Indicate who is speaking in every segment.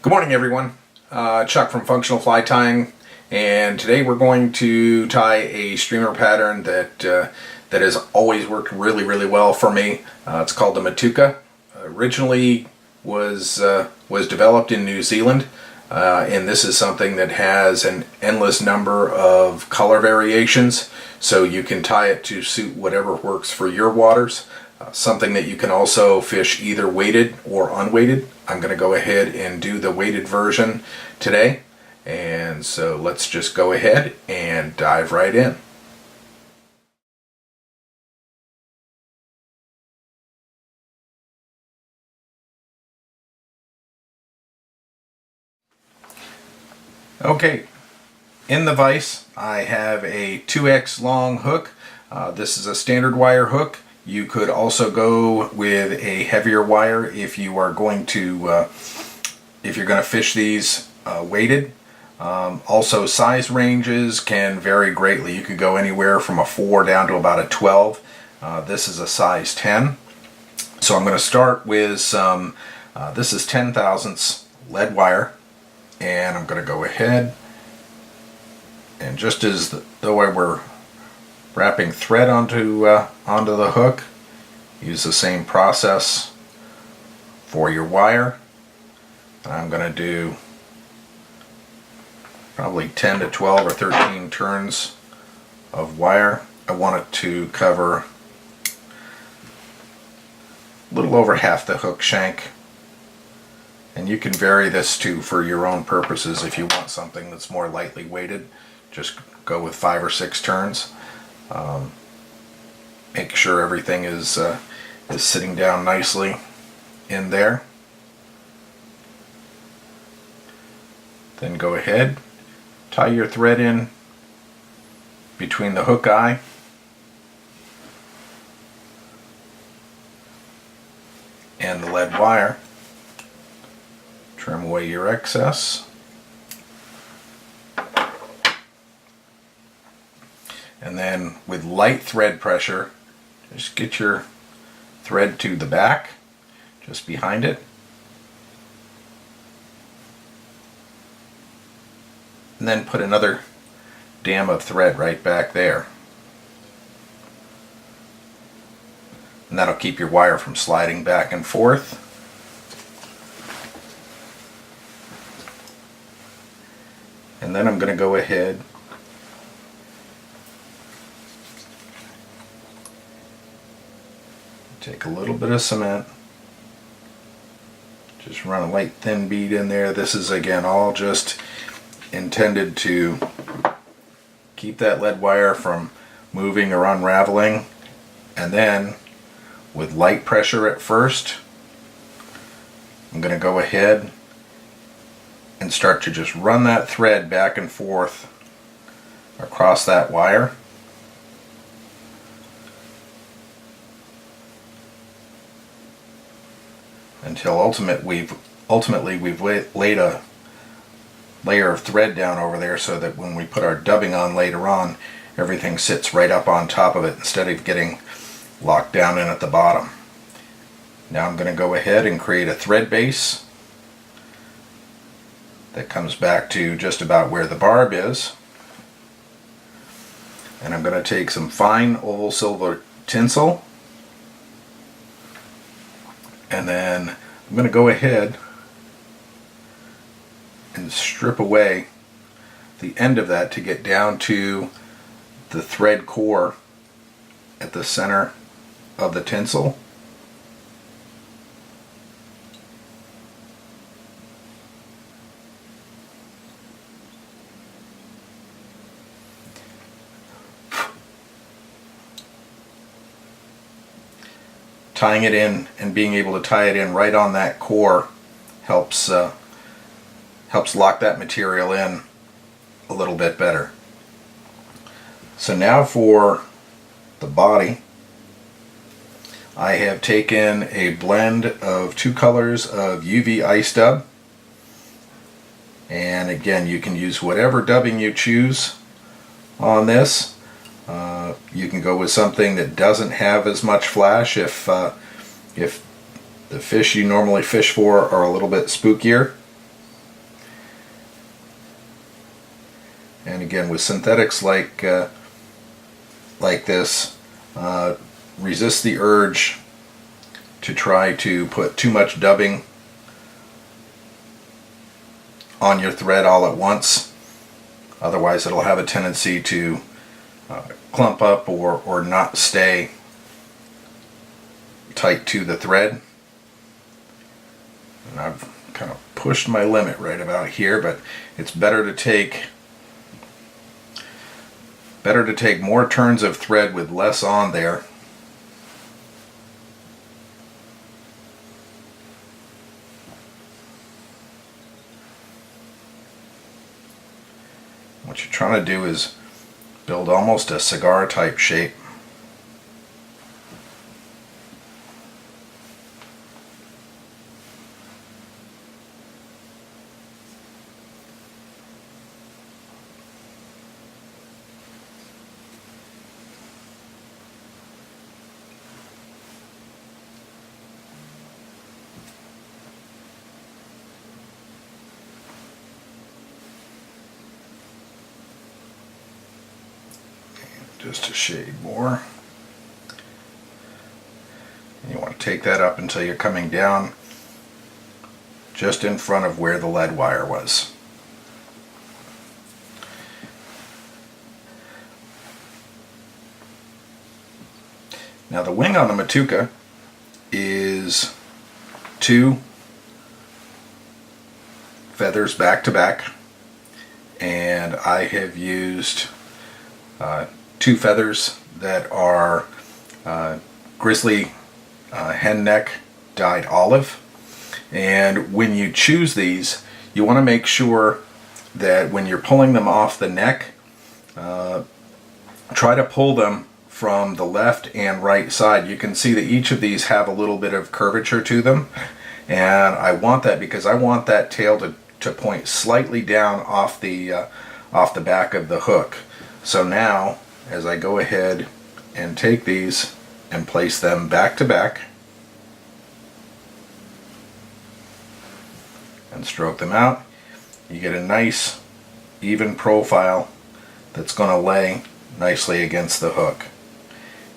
Speaker 1: Good morning, everyone. Chuck from Functional Fly Tying, and today we're going to tie a streamer pattern that has always worked really well for me. It's called the Matuka. Originally was developed in New Zealand, and this is something that has an endless number of color variations, so you can tie it to suit whatever works for your waters. Something that you can also fish either weighted or unweighted. I'm going to go ahead and do the weighted version today, and so let's just go ahead and dive right in. Okay, in the vise I have a 2x long hook. This is a standard wire hook. You could also go with a heavier wire if you are going to fish these weighted. Also, size ranges can vary greatly. You could go anywhere from a 4 down to about a 12. This is a size 10. So I'm going to start with some, this is 10 thousandths lead wire, and I'm going to go ahead and just as though I were wrapping thread onto the hook, use the same process for your wire. And I'm going to do probably 10 to 12 or 13 turns of wire. I want it to cover a little over half the hook shank, and you can vary this too for your own purposes. If you want something that's more lightly weighted, just go with 5 or 6 turns. Make sure everything is sitting down nicely in there. Then go ahead, tie your thread in between the hook eye and the lead wire. Trim away your excess. And then with light thread pressure, just get your thread to the back, just behind it. And then put another dam of thread right back there. And that'll keep your wire from sliding back and forth. And then I'm going to go ahead take a little bit of cement, just run a light thin bead in there. This is again all just intended to keep that lead wire from moving or unraveling. And then with light pressure at first, I'm going to go ahead and start to just run that thread back and forth across that wire. Until ultimately we've laid a layer of thread down over there, so that when we put our dubbing on later on, everything sits right up on top of it instead of getting locked down in at the bottom. Now I'm going to go ahead and create a thread base that comes back to just about where the barb is. And I'm going to take some fine oval silver tinsel, and then I'm going to go ahead and strip away the end of that to get down to the thread core at the center of the tinsel. Tying it in and being able to tie it in right on that core helps lock that material in a little bit better. So now for the body, I have taken a blend of 2 colors of UV ice dub, and again you can use whatever dubbing you choose on this. You can go with something that doesn't have as much flash if the fish you normally fish for are a little bit spookier. Again, with synthetics like this, resist the urge to try to put too much dubbing on your thread all at once. Otherwise it'll have a tendency to clump up or not stay tight to the thread. And I've kind of pushed my limit right about here, but it's better to take more turns of thread with less on there. What you're trying to do is build almost a cigar type shape. Just a shade more. And you want to take that up until you're coming down just in front of where the lead wire was. Now the wing on the Matuka is 2 feathers back to back, and I have used 2 feathers that are grizzly hen neck dyed olive. And when you choose these, you want to make sure that when you're pulling them off the neck, try to pull them from the left and right side. You can see that each of these have a little bit of curvature to them, and I want that because I want that tail to point slightly down off the back of the hook. So now, as I go ahead and take these and place them back to back and stroke them out, you get a nice even profile that's going to lay nicely against the hook.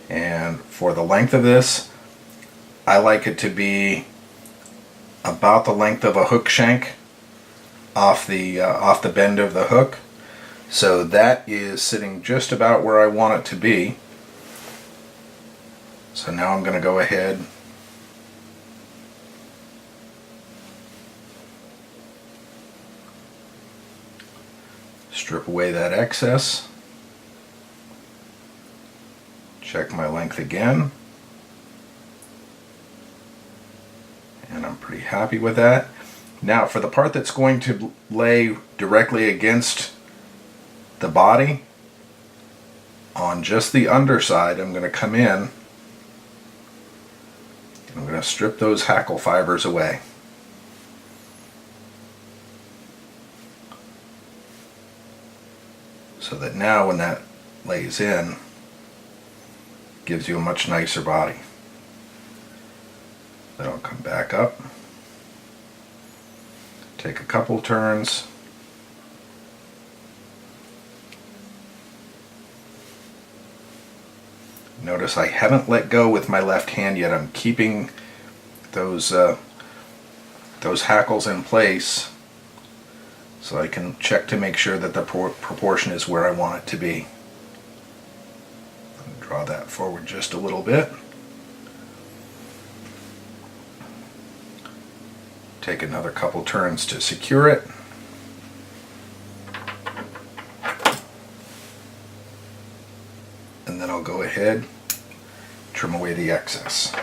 Speaker 1: And for the length of this, I like it to be about the length of a hook shank off the bend of the hook. So that is sitting just about where I want it to be. So now I'm going to go ahead strip away that excess. Check my length again. And I'm pretty happy with that. Now for the part that's going to lay directly against the body, on just the underside, I'm going to come in and I'm going to strip those hackle fibers away. So that now when that lays in, it gives you a much nicer body. Then I'll come back up, take a couple turns, notice I haven't let go with my left hand yet. I'm keeping those hackles in place so I can check to make sure that the proportion is where I want it to be. Draw that forward just a little bit. Take another couple turns to secure it. And then I'll go ahead, trim away the excess.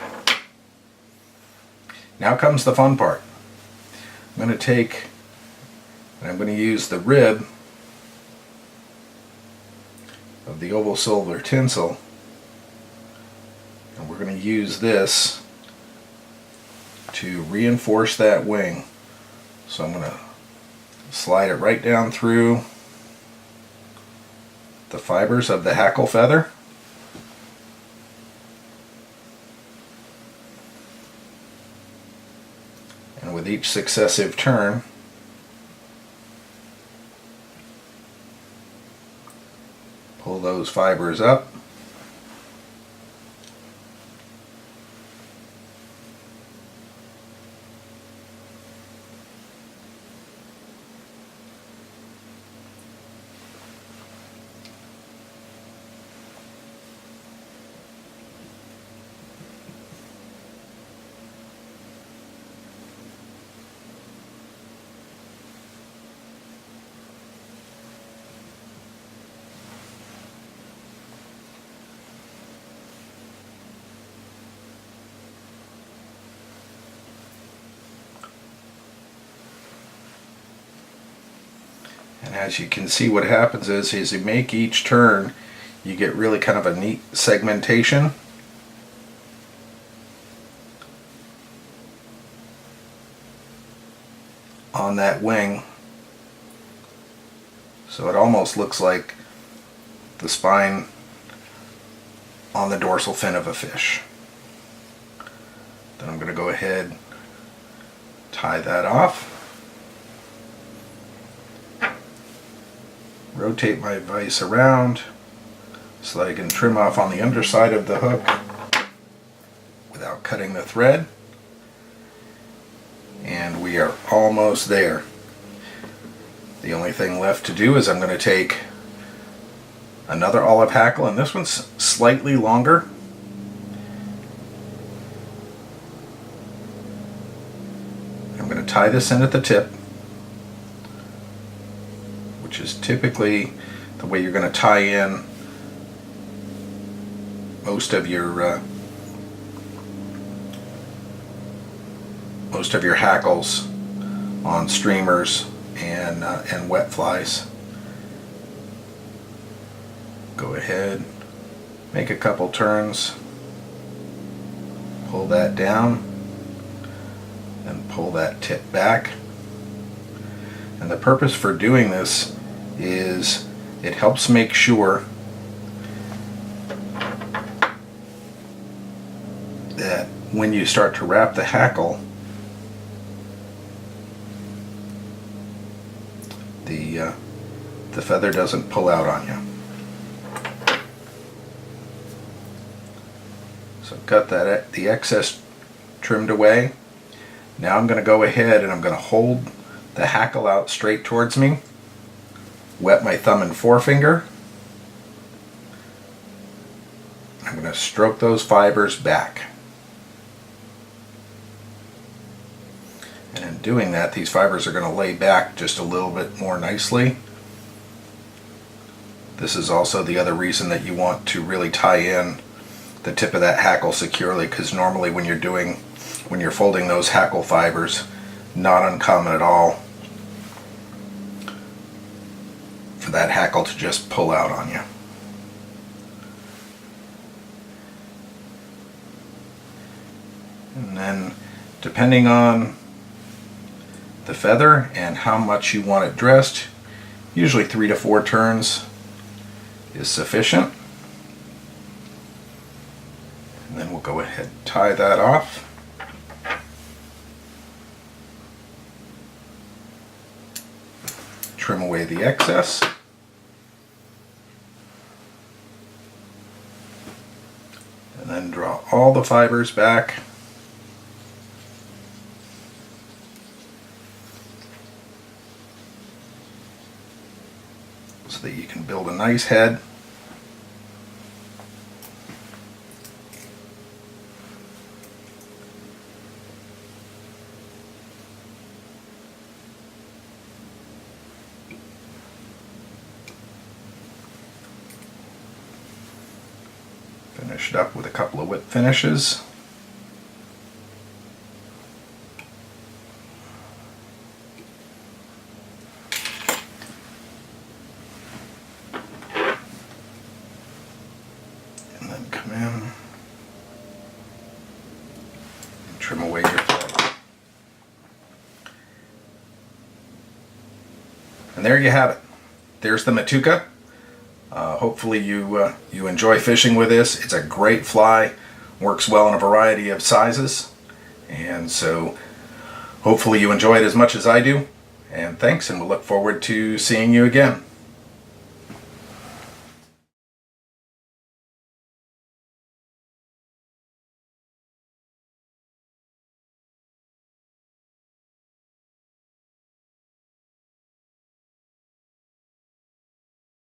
Speaker 1: Now comes the fun part. I'm going to take, and I'm going to use the rib of the oval silver tinsel, and we're going to use this to reinforce that wing. So I'm going to slide it right down through the fibers of the hackle feather. And with each successive turn, those fibers up. And as you can see, what happens is as you make each turn, you get really kind of a neat segmentation. On that wing. So it almost looks like the spine on the dorsal fin of a fish. Then I'm going to go ahead, tie that off. Rotate my vise around so that I can trim off on the underside of the hook without cutting the thread. And we are almost there. The only thing left to do is I'm going to take another olive hackle, and this one's slightly longer. I'm going to tie this in at the tip, which is typically the way you're going to tie in most of your hackles on streamers and wet flies. Go ahead, make a couple turns, pull that down, and pull that tip back. And the purpose for doing this is it helps make sure that when you start to wrap the hackle, the feather doesn't pull out on you. So got the excess trimmed away. Now I'm going to go ahead and I'm going to hold the hackle out straight towards me, wet my thumb and forefinger. I'm going to stroke those fibers back. And in doing that, these fibers are going to lay back just a little bit more nicely. This is also the other reason that you want to really tie in the tip of that hackle securely, because normally when you're folding those hackle fibers, not uncommon at all for that hackle to just pull out on you. And then depending on the feather and how much you want it dressed, usually 3 to 4 turns is sufficient. And then we'll go ahead and tie that off. Trim away the excess. And then draw all the fibers back. So that you can build a nice head. Finish it up with a couple of whip finishes. And then come in and trim away your thread. And there you have it. There's the Matuka. Hopefully you enjoy fishing with this. It's a great fly, works well in a variety of sizes, and so hopefully you enjoy it as much as I do. And thanks, and we'll look forward to seeing you again.